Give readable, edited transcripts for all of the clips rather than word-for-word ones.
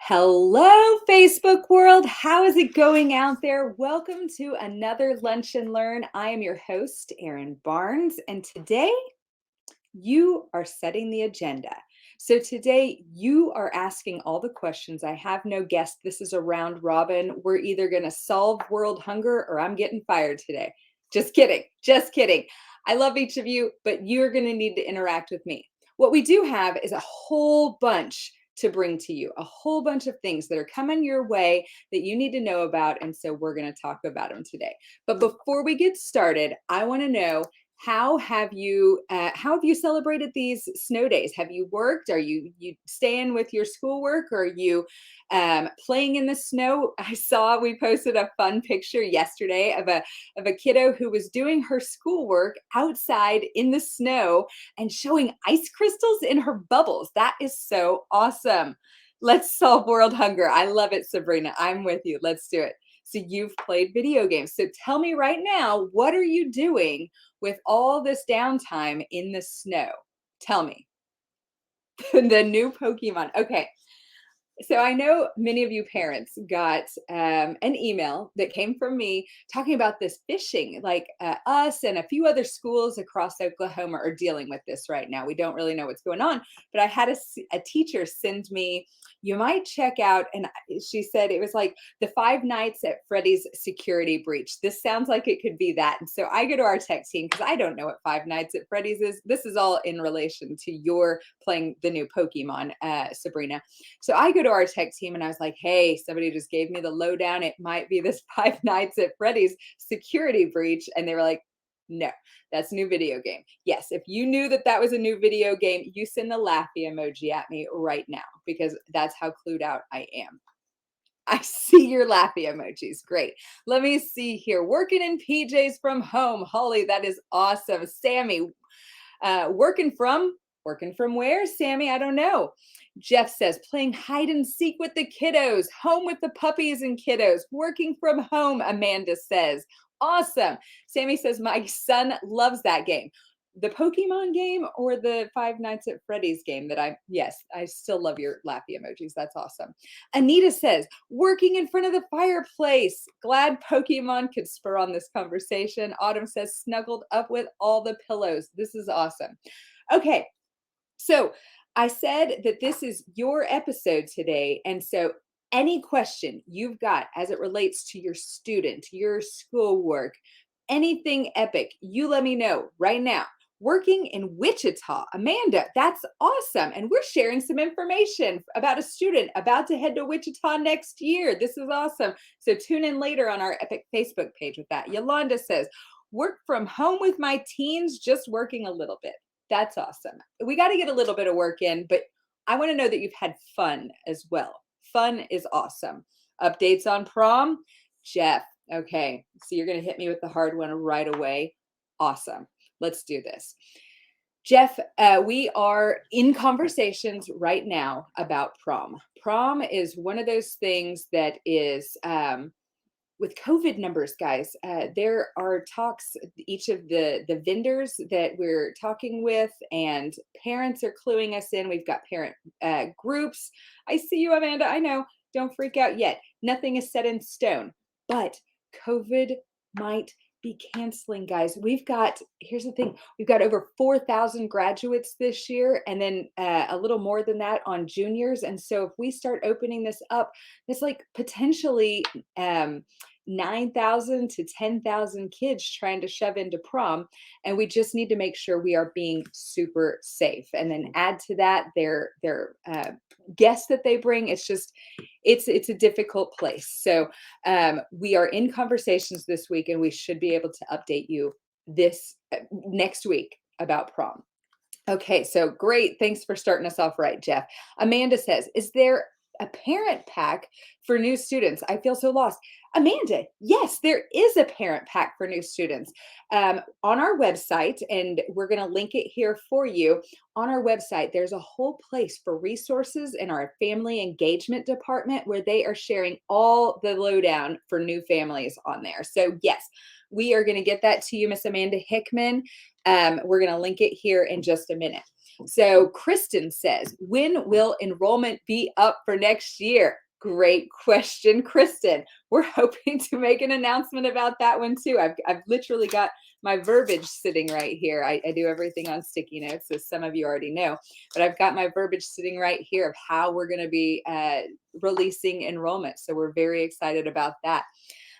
Hello, Facebook world. How is it going out there? Welcome to another Lunch and Learn. I am your host, Erin Barnes, and today you are setting the agenda. So today you are asking all the questions. I have no guest. This is a round robin. We're either going to solve world hunger or I'm getting fired today. Just kidding. Just kidding. I love each of you, but you're going to need to interact with me. What we do have is a whole bunch to bring to you, a whole bunch of things that are coming your way that you need to know about. And so we're going to talk about them today. But before we get started, I want to know, how have you celebrated these snow days? Have you worked? Are you staying with your schoolwork? Or are you playing in the snow? I saw we posted a fun picture yesterday of a kiddo who was doing her schoolwork outside in the snow and showing ice crystals in her bubbles. That is so awesome. Let's solve world hunger. I love it, Sabrina. I'm with you. Let's do it. So you've played video games. So tell me right now, what are you doing with all this downtime in the snow? Tell me. The new Pokemon. Okay. So I know many of you parents got an email that came from me talking about this fishing. Like us and a few other schools across Oklahoma are dealing with this right now. We don't really know what's going on, but I had a teacher send me, you might check out, and she said it was like the 5 Nights at Freddy's security breach. This sounds like it could be that. And so I go to our tech team because I don't know what 5 Nights at Freddy's is. This is all in relation to your playing the new Pokemon, Sabrina. So I go to our tech team and I was like, hey, somebody just gave me the lowdown. It might be this 5 Nights at Freddy's security breach. And they were like, no, that's a new video game. Yes, if you knew that that was a new video game, you send the laughy emoji at me right now because that's how clued out I am. I see your laughy emojis. Great. Let me see here. Working in PJs from home. Holly, that is awesome. Sammy, working from where, Sammy? I don't know. Jeff says, playing hide and seek with the kiddos, home with the puppies and kiddos, working from home, Amanda says. Awesome. Sammy says, my son loves that game. The Pokemon game or the 5 Nights at Freddy's game yes, I still love your laughy emojis. That's awesome. Anita says, working in front of the fireplace. Glad Pokemon could spur on this conversation. Autumn says, snuggled up with all the pillows. This is awesome. Okay, so I said that this is your episode today. And so any question you've got as it relates to your student, your schoolwork, anything epic, you let me know right now. Working in Wichita. Amanda, that's awesome. And we're sharing some information about a student about to head to Wichita next year. This is awesome. So tune in later on our Epic Facebook page with that. Yolanda says, work from home with my teens, just working a little bit. That's awesome. We got to get a little bit of work in, but I want to know that you've had fun as well. Fun is awesome. Updates on prom? Jeff. Okay. So you're going to hit me with the hard one right away. Awesome. Let's do this. Jeff, we are in conversations right now about prom. Prom is one of those things that is, with COVID numbers, guys, there are talks, each of the vendors that we're talking with and parents are cluing us in. We've got parent groups. I see you, Amanda. I know. Don't freak out yet. Nothing is set in stone, but COVID might be canceling, guys. Here's the thing, we've got over 4,000 graduates this year, and then a little more than that on juniors. And so if we start opening this up, it's like potentially 9,000 to 10,000 kids trying to shove into prom. And we just need to make sure we are being super safe. And then add to that their guests that they bring. It's a difficult place. So we are in conversations this week, and we should be able to update you this next week about prom. Okay, so great. Thanks for starting us off right, Jeff. Amanda says, is there a parent pack for new students? I feel so lost. Amanda, yes, there is a parent pack for new students on our website, and we're going to link it here for you. On our website, there's a whole place for resources in our family engagement department where they are sharing all the lowdown for new families on there. So yes, we are going to get that to you, Miss Amanda Hickman. We're going to link it here in just a minute. So Kristen says, when will enrollment be up for next year? Great question, Kristen. We're hoping to make an announcement about that one too. I've literally got my verbiage sitting right here. I do everything on sticky notes, as some of you already know, but I've got my verbiage sitting right here of how we're going to be releasing enrollment. So we're very excited about that.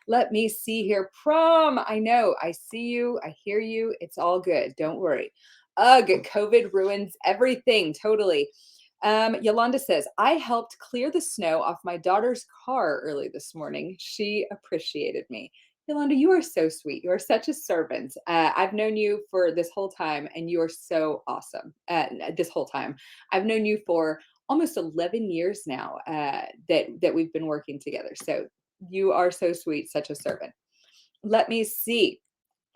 Let me see here. Prom. I know. I see you. I hear you. It's all good. Don't worry. Ugh, COVID ruins everything. Totally. Yolanda says, I helped clear the snow off my daughter's car early this morning. She appreciated me. Yolanda, you are so sweet. You are such a servant. I've known you for this whole time, and you are so awesome. This whole time. I've known you for almost 11 years now that we've been working together. So you are so sweet, such a servant. Let me see.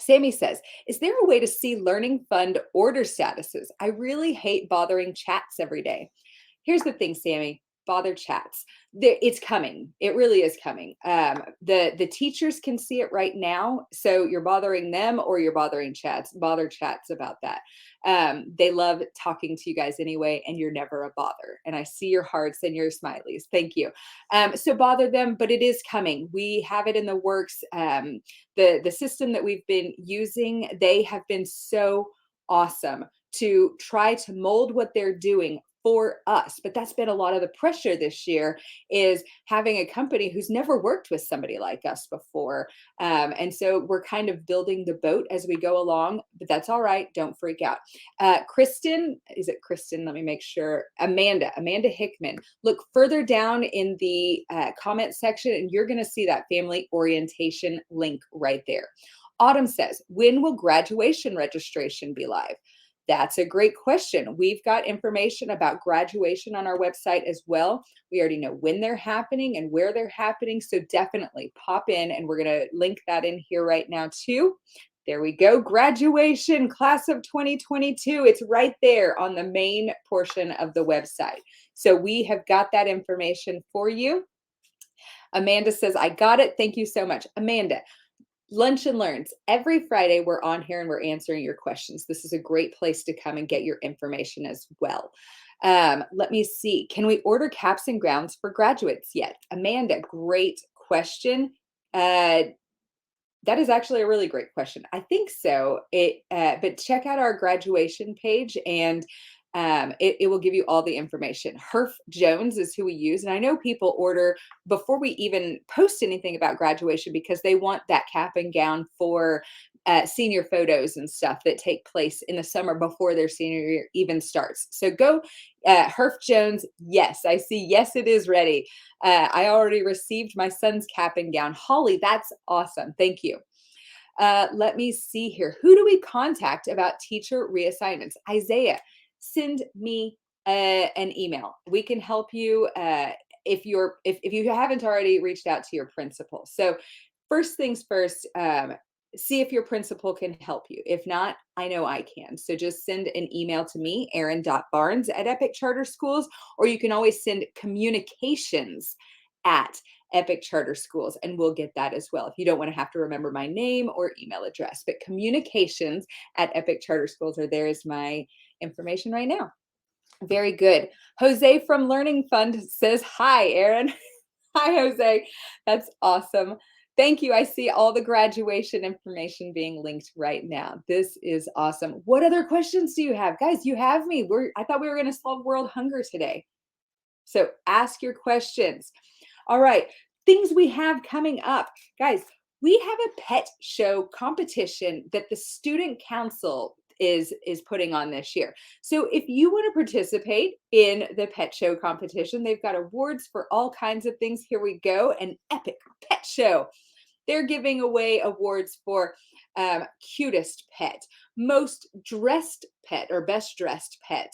Sammy says, is there a way to see Learning Fund order statuses? I really hate bothering chats every day. Here's the thing, Sammy, bother chats. It's coming. It really is coming. The teachers can see it right now. So you're bothering them or you're bothering chats. Bother chats about that. They love talking to you guys anyway, and you're never a bother. And I see your hearts and your smileys. Thank you. So bother them, but it is coming. We have it in the works. The system that we've been using, they have been so awesome to try to mold what they're doing for us. But that's been a lot of the pressure this year, is having a company who's never worked with somebody like us before. And so we're kind of building the boat as we go along, but that's all right. Don't freak out. Kristen, is it Kristen? Let me make sure. Amanda Hickman. Look further down in the comment section, and you're going to see that family orientation link right there. Autumn says, when will graduation registration be live? That's a great question. We've got information about graduation on our website as well. We already know when they're happening and where they're happening. So definitely pop in, and we're going to link that in here right now too. There we go. Graduation, class of 2022. It's right there on the main portion of the website. So we have got that information for you. Amanda says, I got it. Thank you so much. Amanda, Lunch and Learns. Every Friday, we're on here and we're answering your questions. This is a great place to come and get your information as well. Let me see. Can we order caps and gowns for graduates yet? Amanda, great question. That is actually a really great question. I think so. But check out our graduation page, and it will give you all the information. Herf Jones is who we use. And I know people order before we even post anything about graduation, because they want that cap and gown for senior photos and stuff that take place in the summer before their senior year even starts. So go, Herf Jones. Yes, I see. Yes, it is ready. I already received my son's cap and gown. Holly, that's awesome. Thank you. Let me see here. Who do we contact about teacher reassignments? Isaiah, send me an email. We can help you if you haven't already reached out to your principal. So first things first, see if your principal can help you. If not, I know I can. So just send an email to me, Erin.Barnes@Epic Charter Schools, or you can always send communications at Epic Charter Schools, and we'll get that as well if you don't want to have to remember my name or email address. But communications at Epic Charter Schools, or there is my information right now. Very good. Jose from Learning Fund says, hi, Erin. Hi, Jose. That's awesome. Thank you. I see all the graduation information being linked right now. This is awesome. What other questions do you have? Guys, you have me. I thought we were going to solve world hunger today. So ask your questions. All right, things we have coming up. Guys, we have a pet show competition that the Student Council is putting on this year. So if you want to participate in the pet show competition, they've got awards for all kinds of things. Here we go, an epic pet show. They're giving away awards for cutest pet, most dressed pet, or best dressed pet.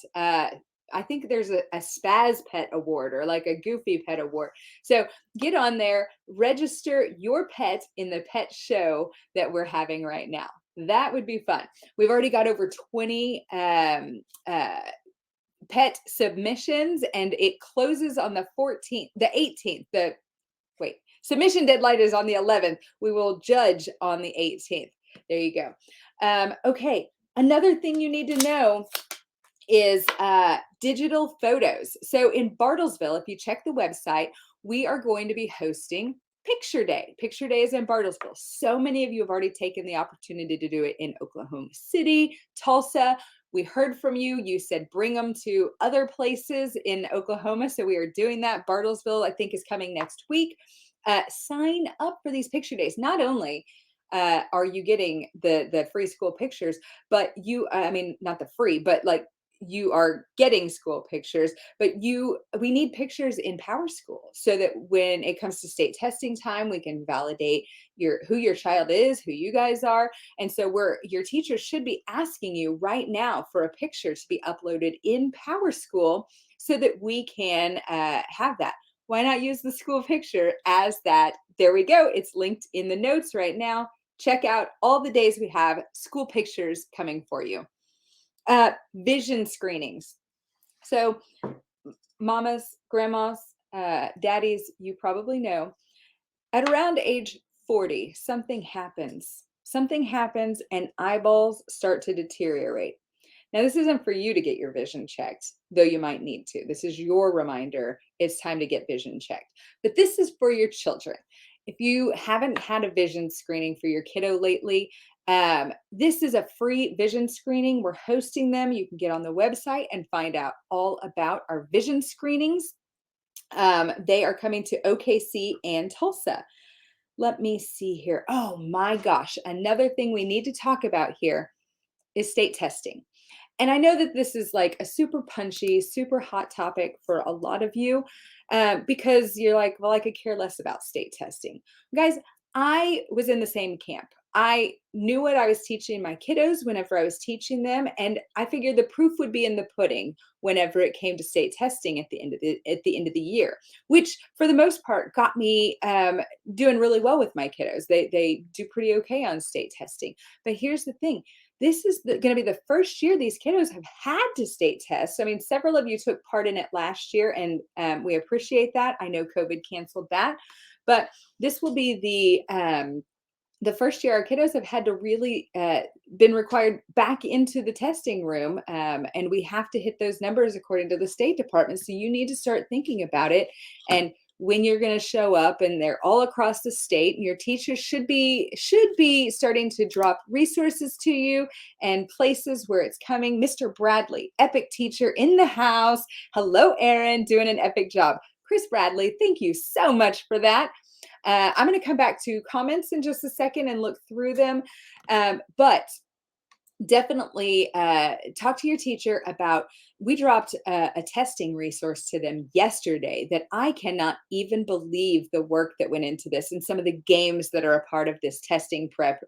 I think there's a spaz pet award, or like a goofy pet award. So get on there, register your pet in the pet show that we're having right now. That would be fun. We've already got over 20 pet submissions, and it closes on the 18th. Submission deadline is on the 11th. We will judge on the 18th. There you go. Okay, another thing you need to know is digital photos. So in Bartlesville, if you check the website, we are going to be hosting Picture Day. Picture Day is in Bartlesville. So many of you have already taken the opportunity to do it in Oklahoma City, Tulsa. We heard from you. You said bring them to other places in Oklahoma. So we are doing that. Bartlesville, I think, is coming next week. Sign up for these Picture Days. Not only are you getting the free school pictures, but I mean, not the free, but like you are getting school pictures, but we need pictures in Power School so that when it comes to state testing time, we can validate who your child is, who you guys are. And so your teachers should be asking you right now for a picture to be uploaded in Power School so that we can have that. Why not use the school picture as that? There we go. It's linked in the notes right now. Check out all the days we have school pictures coming for you. Vision screenings. So mamas, grandmas, daddies, you probably know, at around age 40, something happens. Something happens and eyeballs start to deteriorate. Now, this isn't for you to get your vision checked, though you might need to. This is your reminder. It's time to get vision checked. But this is for your children. If you haven't had a vision screening for your kiddo lately, this is a free vision screening. We're hosting them. You can get on the website and find out all about our vision screenings. They are coming to OKC and Tulsa. Let me see here. Oh my gosh. Another thing we need to talk about here is state testing. And I know that this is like a super punchy, super hot topic for a lot of you because you're like, well, I could care less about state testing. Guys, I was in the same camp. I knew what I was teaching my kiddos whenever I was teaching them, and I figured the proof would be in the pudding whenever it came to state testing at the end of the year, which for the most part got me doing really well with my kiddos. They do pretty okay on state testing. But here's the thing: this is going to be the first year these kiddos have had to state test. I mean, several of you took part in it last year, and we appreciate that. I know COVID canceled that, but this will be the first year our kiddos have had to really been required back into the testing room, and we have to hit those numbers according to the State Department. So you need to start thinking about it and when you're going to show up, and they're all across the state, and your teachers should be starting to drop resources to you and places where it's coming. Mr. Bradley, epic teacher in the house. Hello, Erin, doing an epic job. Chris Bradley, thank you so much for that. I'm going to come back to comments in just a second and look through them, but definitely talk to your teacher about. We dropped a testing resource to them yesterday that I cannot even believe the work that went into this and some of the games that are a part of this testing prep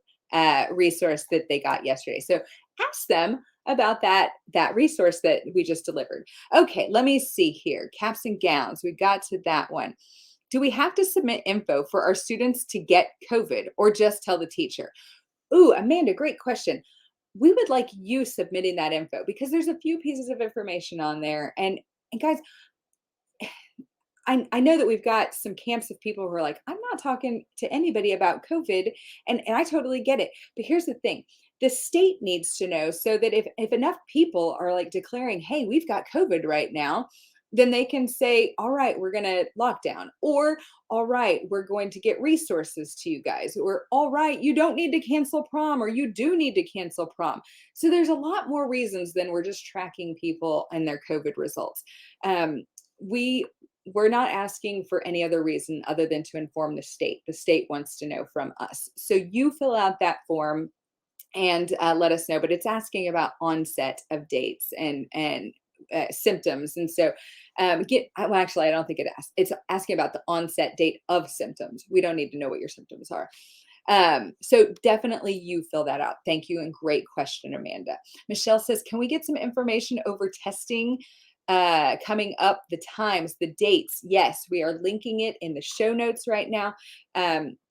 resource that they got yesterday. So ask them about that resource that we just delivered. Okay, let me see here. Caps and gowns. We got to that one. Do we have to submit info for our students to get COVID or just tell the teacher? Ooh, Amanda, great question. We would like you submitting that info because there's a few pieces of information on there. And guys, I know that we've got some camps of people who are like, I'm not talking to anybody about COVID. And I totally get it. But here's the thing. The state needs to know so that if enough people are like declaring, hey, we've got COVID right now, then they can say, all right, we're going to lock down, or all right, we're going to get resources to you guys, or all right, you don't need to cancel prom, or you do need to cancel prom. So there's a lot more reasons than we're just tracking people and their COVID results. We're not asking for any other reason other than to inform the state. The state wants to know from us. So you fill out that form and let us know. But it's asking about onset of dates and symptoms. And so well, actually, I don't think it's asking about the onset date of symptoms. We don't need to know what your symptoms are. So definitely you fill that out. Thank you. And great question, Amanda. Michelle says, can we get some information over testing coming up, the times, the dates? Yes, we are linking it in the show notes right now.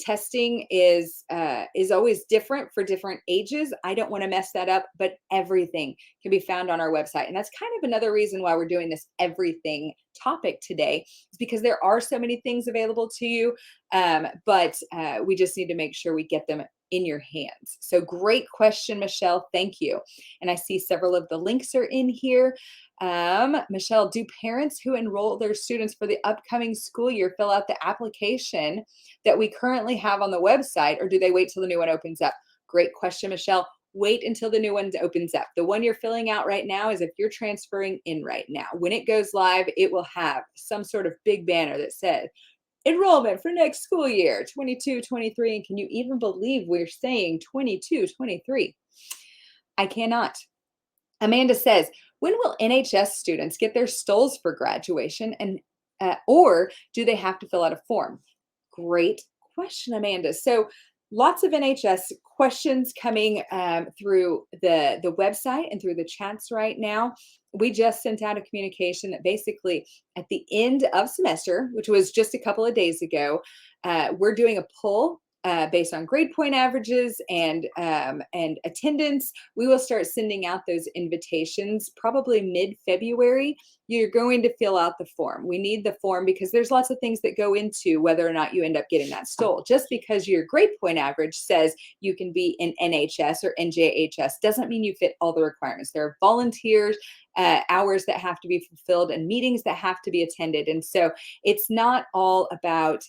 Testing is always different for different ages. I don't want to mess that up, but everything can be found on our website. And that's kind of another reason why we're doing this everything topic today, is because there are so many things available to you. But we just need to make sure we get them in your hands? So great question, Michelle. Thank you. And I see several of the links are in here. Michelle, do parents who enroll their students for the upcoming school year fill out the application that we currently have on the website, or do they wait till the new one opens up? Great question, Michelle. Wait until the new one opens up. The one you're filling out right now is if you're transferring in right now. When it goes live, it will have some sort of big banner that says enrollment for next school year, 22-23. And can you even believe we're saying 22-23? I cannot. Amanda says, when will NHS students get their stoles for graduation, and or do they have to fill out a form? Great question, Amanda. So lots of NHS questions coming through the website and through the chats right now. We just sent out a communication that basically at the end of semester, which was just a couple of days ago, we're doing a poll based on grade point averages and attendance. We will start sending out those invitations probably mid-February. You're going to fill out the form. We need the form because there's lots of things that go into whether or not you end up getting that stole. Just because your grade point average says you can be in NHS or NJHS doesn't mean you fit all the requirements. There are volunteers, hours that have to be fulfilled, and meetings that have to be attended. And so it's not all about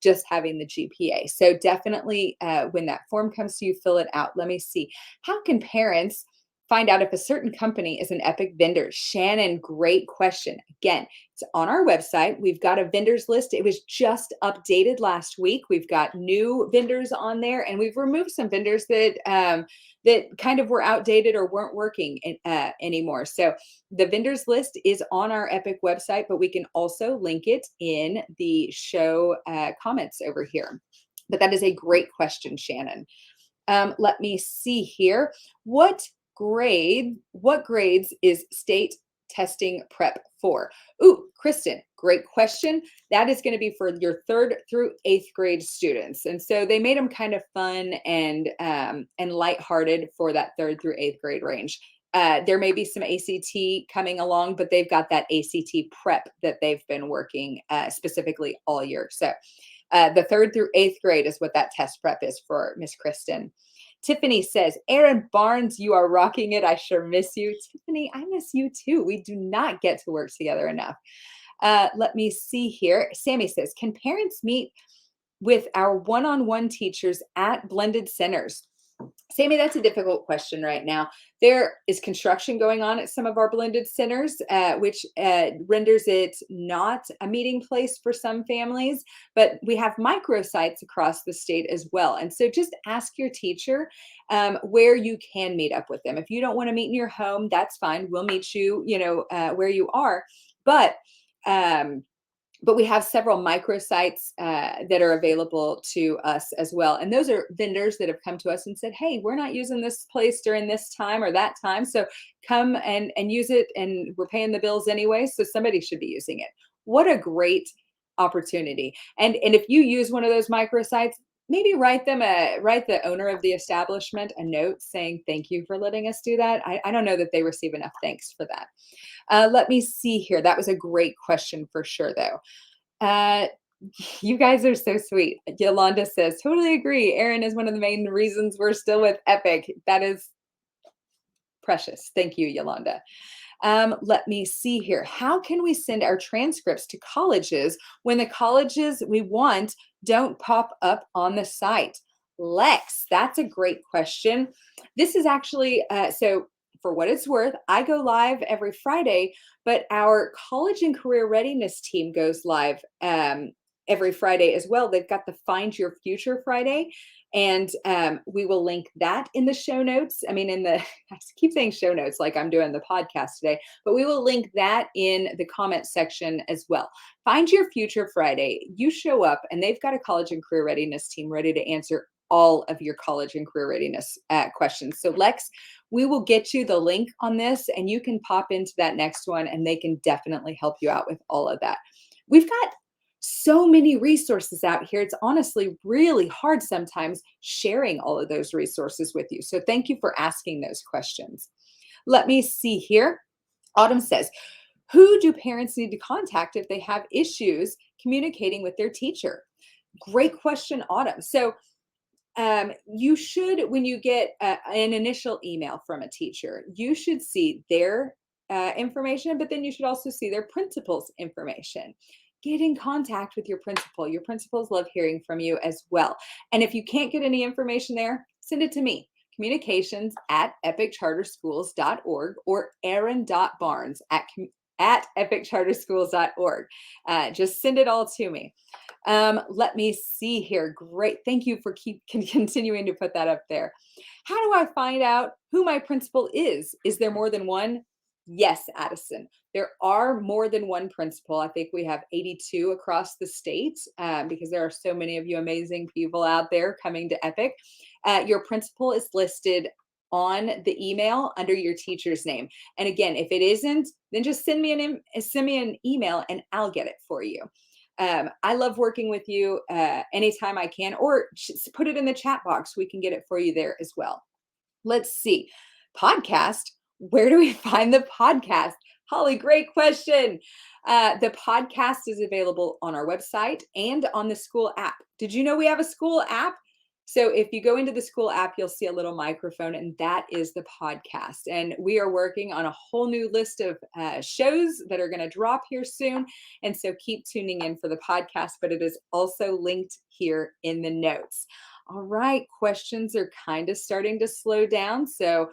just having the GPA. So definitely when that form comes to you, fill it out. Let me see. How can parents find out if a certain company is an Epic vendor? Shannon, great question. Again, it's on our website. We've got a vendors list. It was just updated last week. We've got new vendors on there, and we've removed some vendors that kind of were outdated or weren't working anymore. So the vendors list is on our Epic website, but we can also link it in the show comments over here. But that is a great question, Shannon. Let me see here. What grades is state testing prep for? Ooh, Kristen, great question. That is going to be for your 3rd through 8th grade students. And so they made them kind of fun and lighthearted for that 3rd through 8th grade range. There may be some ACT coming along, but they've got that ACT prep that they've been working specifically all year. So the 3rd through 8th grade is what that test prep is for, Miss Kristen. Tiffany says, Erin Barnes, you are rocking it. I sure miss you. Tiffany, I miss you too. We do not get to work together enough. Let me see here. Sammy says, can parents meet with our one-on-one teachers at blended centers? Sammy, that's a difficult question right now. There is construction going on at some of our blended centers, which renders it not a meeting place for some families, but we have microsites across the state as well. And so just ask your teacher where you can meet up with them. If you don't want to meet in your home, that's fine. We'll meet you, where you are. But we have several microsites that are available to us as well. And those are vendors that have come to us and said, hey, we're not using this place during this time or that time. So come and use it, and we're paying the bills anyway. So somebody should be using it. What a great opportunity. And if you use one of those microsites, maybe write the owner of the establishment a note saying, thank you for letting us do that. I don't know that they receive enough thanks for that. Let me see here. That was a great question for sure, though. You guys are so sweet. Yolanda says, totally agree. Erin is one of the main reasons we're still with Epic. That is precious. Thank you, Yolanda. Let me see here. How can we send our transcripts to colleges when the colleges we want don't pop up on the site? Lex, that's a great question. This is actually, so for what it's worth, I go live every Friday, but our college and career readiness team goes live every Friday as well. They've got the Find Your Future Friday, and we will link that in the show notes. I mean, I keep saying show notes like I'm doing the podcast today, but we will link that in the comment section as well. Find Your Future Friday. You show up, and they've got a college and career readiness team ready to answer all of your college and career readiness questions. So Lex, we will get you the link on this, and you can pop into that next one, and they can definitely help you out with all of that. We've got so many resources out here. It's honestly really hard sometimes sharing all of those resources with you. So thank you for asking those questions. Let me see here. Autumn says, who do parents need to contact if they have issues communicating with their teacher? Great question, Autumn. So You should, when you get an initial email from a teacher, you should see their information, but then you should also see their principal's information. Get in contact with your principal. Your principals love hearing from you as well. And if you can't get any information there, send it to me. Communications@epiccharterschools.org or Erin.barnes at epiccharterschools.org. Just send it all to me. Let me see here. Great. Thank you for continuing to put that up there. How do I find out who my principal is? Is there more than one? Yes, Addison. There are more than one principal. I think we have 82 across the state because there are so many of you amazing people out there coming to Epic. Your principal is listed on the email under your teacher's name. And again, if it isn't, then just send me an email and I'll get it for you. I love working with you anytime I can, or just put it in the chat box. We can get it for you there as well. Let's see. Podcast. Where do we find the podcast? Holly, great question. The podcast is available on our website and on the school app. Did you know we have a school app? So if you go into the school app, you'll see a little microphone, and that is the podcast. And we are working on a whole new list of shows that are going to drop here soon. And so keep tuning in for the podcast, but it is also linked here in the notes. All right, questions are kind of starting to slow down. So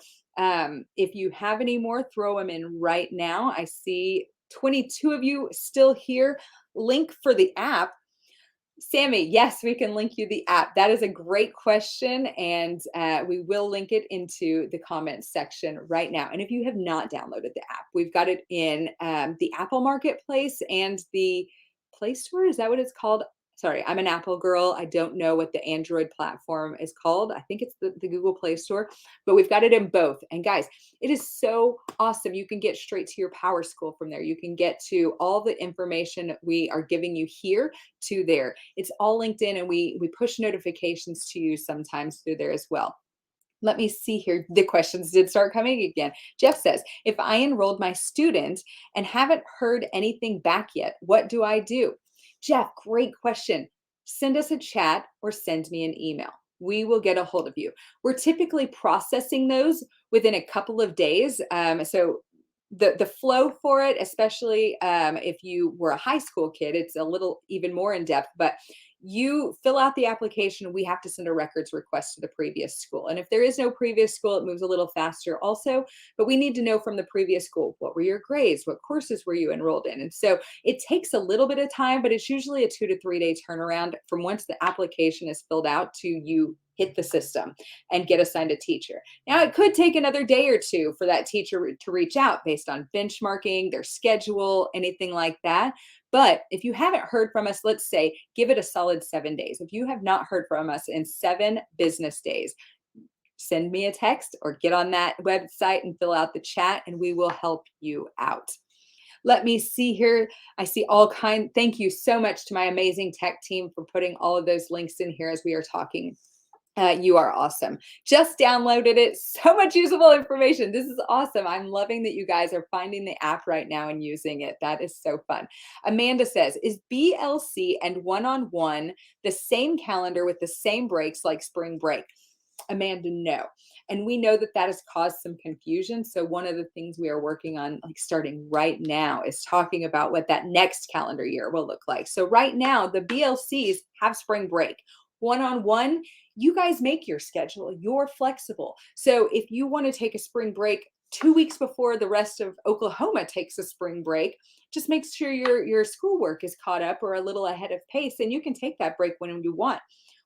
if you have any more, throw them in right now. I see 22 of you still here. Link for the app. Sammy, yes, we can link you the app. That is a great question, and we will link it into the comments section right now. And if you have not downloaded the app, we've got it in the Apple Marketplace and the Play Store. Is that what it's called? Sorry, I'm an Apple girl. I don't know what the Android platform is called. I think it's the Google Play Store, but we've got it in both. And guys, it is so awesome. You can get straight to your Power School from there. You can get to all the information we are giving you here to there. It's all linked in, and we push notifications to you sometimes through there as well. Let me see here. The questions did start coming again. Jeff says, if I enrolled my student and haven't heard anything back yet, what do I do? Jeff, great question. Send us a chat or send me an email. We will get a hold of you. We're typically processing those within a couple of days. So the flow for it, especially if you were a high school kid, it's a little even more in depth, but you fill out the application. We have to send a records request to the previous school. And if there is no previous school, it moves a little faster also, but we need to know from the previous school, what were your grades? What courses were you enrolled in? And so it takes a little bit of time, but it's usually a 2 to 3 day turnaround from once the application is filled out to you hit the system and get assigned a teacher. Now, it could take another day or two for that teacher to reach out based on benchmarking, their schedule, anything like that. But if you haven't heard from us, let's say, give it a solid 7 days. If you have not heard from us in 7 business days, send me a text or get on that website and fill out the chat, and we will help you out. Let me see here. I see all kinds. Thank you so much to my amazing tech team for putting all of those links in here as we are talking. You are awesome. Just downloaded it. So much usable information. This is awesome. I'm loving that you guys are finding the app right now and using it. That is so fun. Amanda says, is BLC and one-on-one the same calendar with the same breaks like spring break? Amanda, no. And we know that that has caused some confusion. So one of the things we are working on, like starting right now, is talking about what that next calendar year will look like. So right now, the BLCs have spring break. One-on-one, you guys make your schedule. You're flexible. So if you want to take a spring break 2 weeks before the rest of Oklahoma takes a spring break, just make sure your schoolwork is caught up or a little ahead of pace, and you can take that break when you want.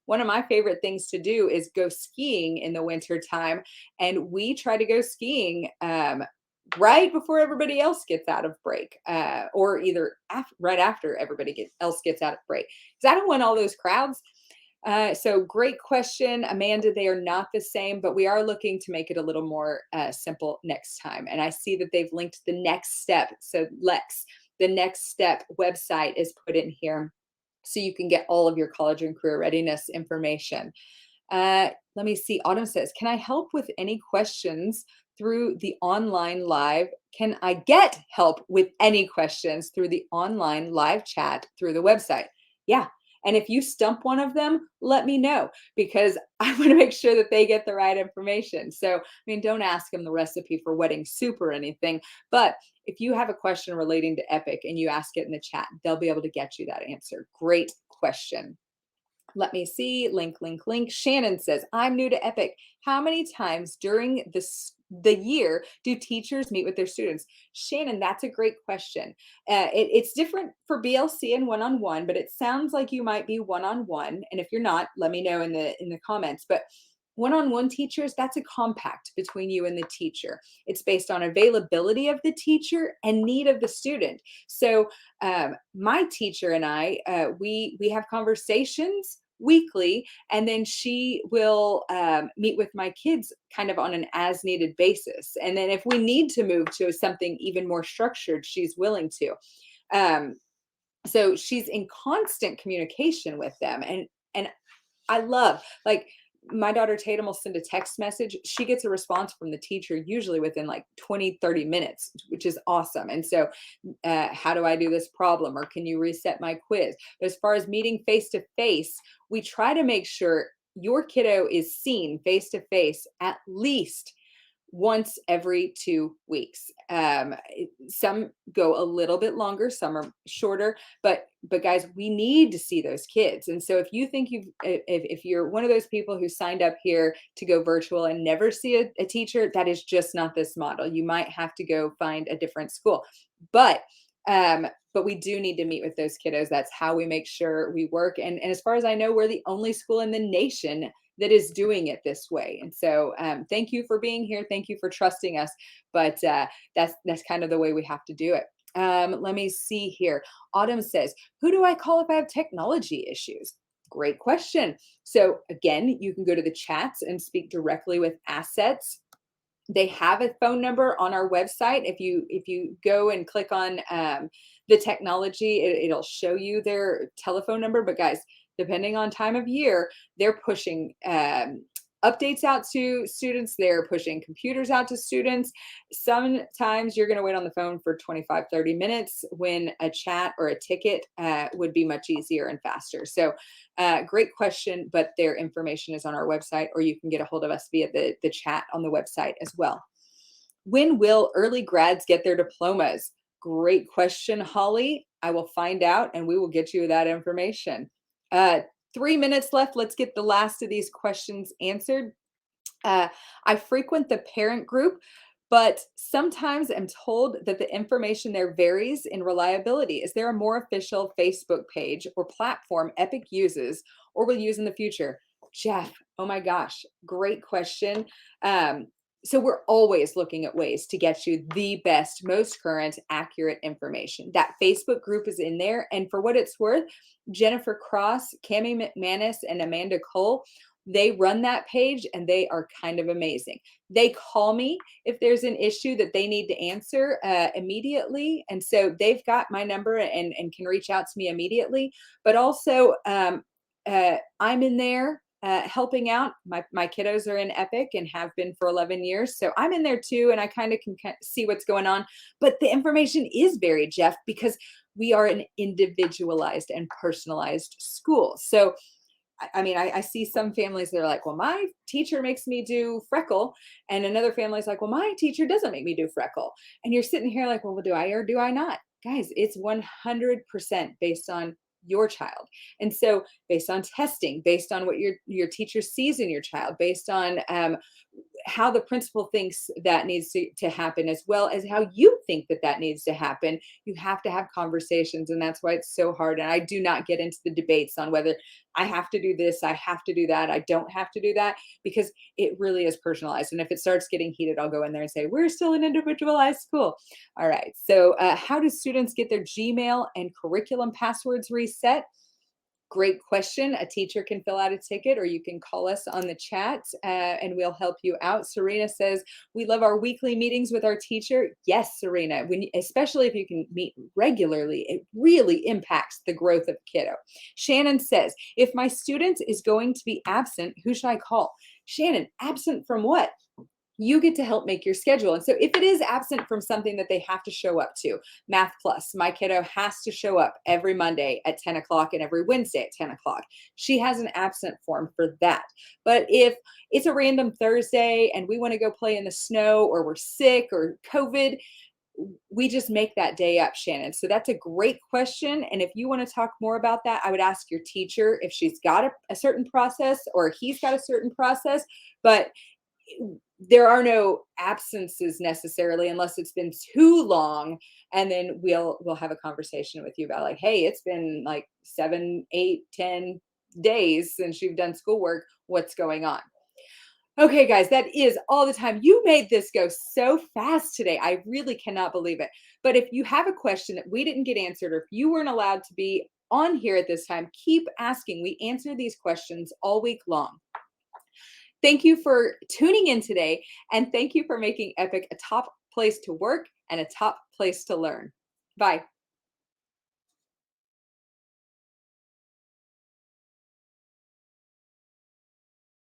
One of my favorite things to do is go skiing in the winter time, and we try to go skiing right before everybody else gets out of break, or either right after everybody else gets out of break, because I don't want all those crowds. So great question, Amanda. They are not the same, but we are looking to make it a little more simple next time. And I see that they've linked the next step. So Lex, the next step website is put in here, so you can get all of your college and career readiness information. Let me see. Autumn says, can I help with any questions through the online live? Can I get help with any questions through the online live chat through the website? Yeah. And if you stump one of them, let me know, because I want to make sure that they get the right information. So, I mean, don't ask them the recipe for wedding soup or anything, but if you have a question relating to Epic and you ask it in the chat, they'll be able to get you that answer. Great question. Let me see. Link, link, link. Shannon says, I'm new to Epic. How many times during the year do teachers meet with their students? Shannon, that's a great question. It's different for BLC and one-on-one, but it sounds like you might be one-on-one. And if you're not, let me know in the comments. But one-on-one teachers, that's a compact between you and the teacher. It's based on availability of the teacher and need of the student. So my teacher and I, we have conversations weekly, and then she will meet with my kids kind of on an as needed basis. And then if we need to move to something even more structured, she's willing to. So she's in constant communication with them. And I love, like, my daughter Tatum will send a text message. She gets a response from the teacher usually within like 20, 30 minutes, which is awesome. And so how do I do this problem? Or can you reset my quiz? But as far as meeting face to face, we try to make sure your kiddo is seen face to face at least once every 2 weeks. Some go a little bit longer, some are shorter, but guys, we need to see those kids. And so if you think if you're one of those people who signed up here to go virtual and never see a teacher, that is just not this model. You might have to go find a different school. But we do need to meet with those kiddos. That's how we make sure we work. And as far as I know, we're the only school in the nation that is doing it this way. And so thank you for being here. Thank you for trusting us. But that's kind of the way we have to do it. Let me see here. Autumn says, who do I call if I have technology issues? Great question. So again, you can go to the chats and speak directly with Assets. They have a phone number on our website. If you go and click on the technology, it'll show you their telephone number. But guys, depending on time of year, they're pushing updates out to students. They're pushing computers out to students. Sometimes you're going to wait on the phone for 25, 30 minutes when a chat or a ticket would be much easier and faster. So great question, but their information is on our website, or you can get a hold of us via the chat on the website as well. When will early grads get their diplomas? Great question, Holly. I will find out and we will get you that information. 3 minutes left. Let's get the last of these questions answered. I frequent the parent group, but sometimes I'm told that the information there varies in reliability. Is there a more official Facebook page or platform Epic uses or will use in the future? Jeff, oh my gosh, great question. So we're always looking at ways to get you the best, most current, accurate information. That Facebook group is in there. And for what it's worth, Jennifer Cross, Cami McManus, and Amanda Cole, they run that page and they are kind of amazing. They call me if there's an issue that they need to answer immediately. And so they've got my number and can reach out to me immediately. But also, I'm in there helping out. My kiddos are in Epic and have been for 11 years. So I'm in there too, and I kind of can see what's going on. But the information is varied, Jeff, because we are an individualized and personalized school. So I mean, I see some families that are like, well, my teacher makes me do freckle. And another family's like, well, my teacher doesn't make me do freckle. And you're sitting here like, well, do I or do I not? Guys, it's 100% based on your child. And so based on testing, based on what your teacher sees in your child, based on how the principal thinks that needs to happen, as well as how you think that needs to happen, you have to have conversations. And that's why it's so hard. And I do not get into the debates on whether I have to do this, I have to do that, I don't have to do that, because it really is personalized. And if it starts getting heated, I'll go in there and say, we're still an individualized school. All right. So how do students get their Gmail and curriculum passwords reset? Great question. A teacher can fill out a ticket, or you can call us on the chat and we'll help you out. Serena says, we love our weekly meetings with our teacher. Yes, Serena, especially if you can meet regularly, it really impacts the growth of kiddo. Shannon says, if my student is going to be absent, who should I call? Shannon, absent from what? you get to help make your schedule. And so if it is absent from something that they have to show up to, Math Plus, my kiddo has to show up every Monday at 10 o'clock and every Wednesday at 10 o'clock. She has an absent form for that. But if it's a random Thursday and we want to go play in the snow, or we're sick, or COVID, we just make that day up, Shannon. So that's a great question. And if you want to talk more about that, I would ask your teacher if she's got a certain process or he's got a certain process. But there are no absences necessarily unless it's been too long, and then we'll have a conversation with you about, like, hey, it's been like 7, 8, 10 days since you've done schoolwork. What's going on? Okay, guys, that is all the time. You made this go so fast today. I really cannot believe it. But if you have a question that we didn't get answered, or if you weren't allowed to be on here at this time, keep asking. We answer these questions all week long. Thank you for tuning in today, and thank you for making Epic a top place to work and a top place to learn. Bye.